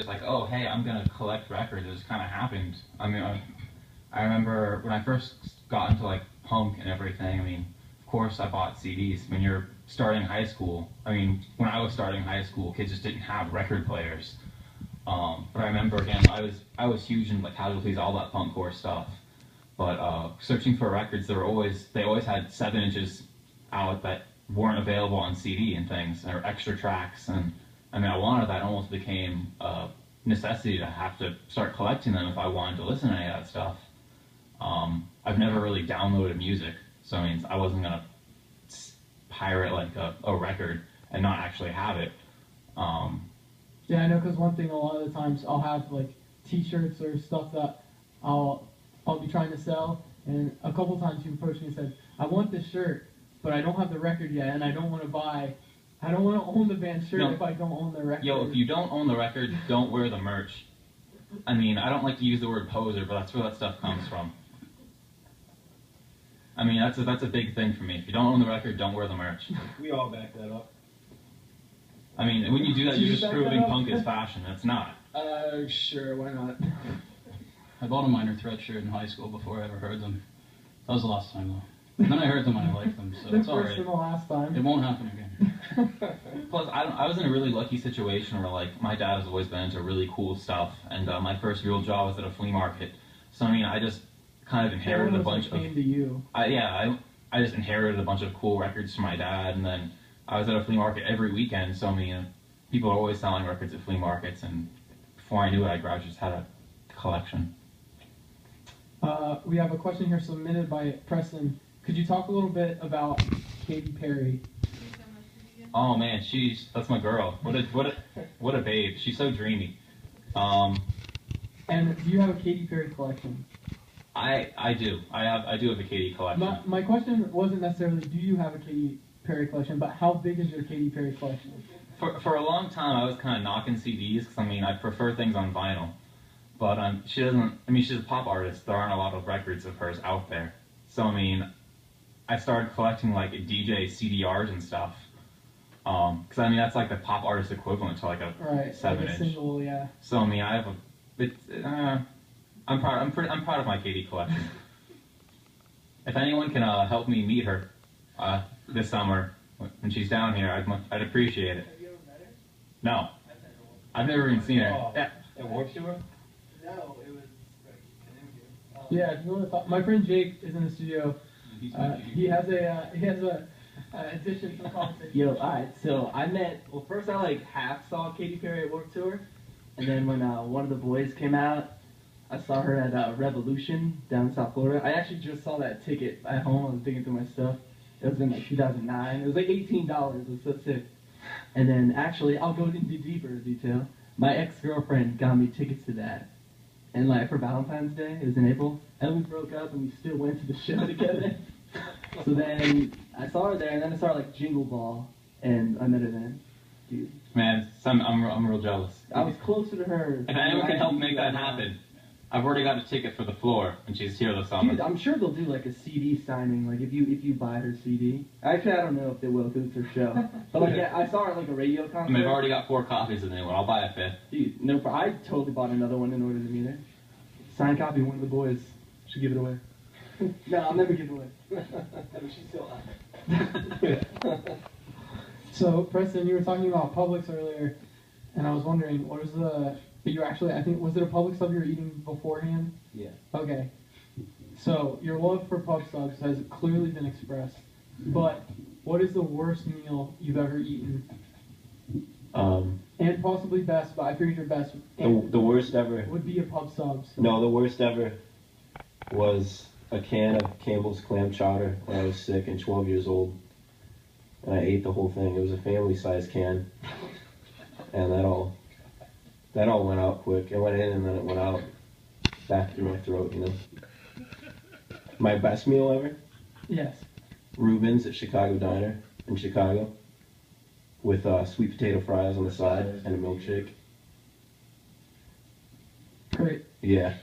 like, oh, hey, I'm going to collect records. It just kind of happened. I mean, I remember when I first got into like punk and everything, I mean, of course I bought CDs. When you're starting high school, I mean, when I was starting high school, kids just didn't have record players. But I remember, again, I was huge in like Casualties, all that punkcore stuff. But searching for records, they always had 7 inches out that weren't available on CD and things, or extra tracks. And I mean, I wanted that. It almost became a necessity to have to start collecting them if I wanted to listen to any of that stuff. I've never really downloaded music, so I mean, I wasn't gonna pirate like a record and not actually have it. Yeah, I know, because one thing, a lot of the times I'll have like T-shirts or stuff that I'll be trying to sell, and a couple times you approached me and said, I want this shirt, but I don't have the record yet, and I don't want to own the band shirt if I don't own the record. Yo, if you don't own the record, don't wear the merch. I mean, I don't like to use the word poser, but that's where that stuff comes from. I mean, that's a big thing for me. If you don't own the record, don't wear the merch. We all back that up. I mean, when you do that, you're just proving punk is fashion. It's not. Sure, why not? I bought a Minor Threat shirt in high school before I ever heard them. That was the last time, though. And then I heard them and I liked them, so it's alright. The first and the last time. It won't happen again. Plus, I was in a really lucky situation where, like, my dad has always been into really cool stuff, and my first real job was at a flea market. So, I mean, I just kind of inherited a bunch of... came to you. I just inherited a bunch of cool records from my dad, and then I was at a flea market every weekend, so I mean, people are always selling records at flea markets, and before I knew it, I just had a collection. We have a question here submitted by Preston. Could you talk a little bit about Katy Perry? Oh man, that's my girl. What a babe. She's so dreamy. And do you have a Katy Perry collection? I do. I do have a Katy collection. My question wasn't necessarily do you have a Katy Perry collection, but how big is your Katy Perry collection? For a long time, I was kind of knocking CDs because I mean I prefer things on vinyl, but she doesn't. I mean, she's a pop artist. There aren't a lot of records of hers out there. So I mean, I started collecting like DJ CDRs and stuff. Because I mean that's like the pop artist equivalent to like a 7-inch. Like a single, yeah. So I mean I have I'm proud of my Katy collection. If anyone can help me meet her this summer when she's down here, I'd appreciate it. Have you ever met her? No, I've never even seen her. Oh, Yeah. It works to her? No, it was like an interview. Yeah, if you want to talk, my friend Jake is in the studio. He has a addition to the conversation. Yo, alright, so first I like half saw Katy Perry at Warped Tour, and then when one of the boys came out, I saw her at Revolution down in South Florida. I actually just saw that ticket at home. I was digging through my stuff. It was in like 2009. It was like $18. It was so sick. And then actually, I'll go into deeper detail. My ex-girlfriend got me tickets to that. And like for Valentine's Day, it was in April, and we broke up and we still went to the show together. So then I saw her there, and then I saw her like Jingle Ball, and I met her then. Dude. Man, I'm real jealous. I was closer to her. If anyone can help make that happen, I've already got a ticket for the floor, and she's here this summer. Dude, I'm sure they'll do like a CD signing, like if you buy her CD. Actually, I don't know if they will because it's her show. But like, yeah, I saw her at like a radio concert. And they've already got 4 copies of the new one. I'll buy a 5th. Dude, no, I totally bought another one in order to meet her. Signed copy, one of the boys should give it away. No, I'll never give it away. I mean, she's still alive. So, Preston, you were talking about Publix earlier, and I was wondering, what was I think, was it a Publix sub you were eating beforehand? Yeah. Okay. So, your love for pub subs has clearly been expressed, but what is the worst meal you've ever eaten? And possibly best, but I figured your best The worst ever. would be a pub sub. So. No, the worst ever was a can of Campbell's clam chowder when I was sick and 12 years old. And I ate the whole thing. It was a family-sized can. And that all went out quick. It went in and then it went out back through my throat, you know. My best meal ever? Yes. Reuben's at Chicago Diner in Chicago with sweet potato fries on the side and a milkshake. Great. Yeah.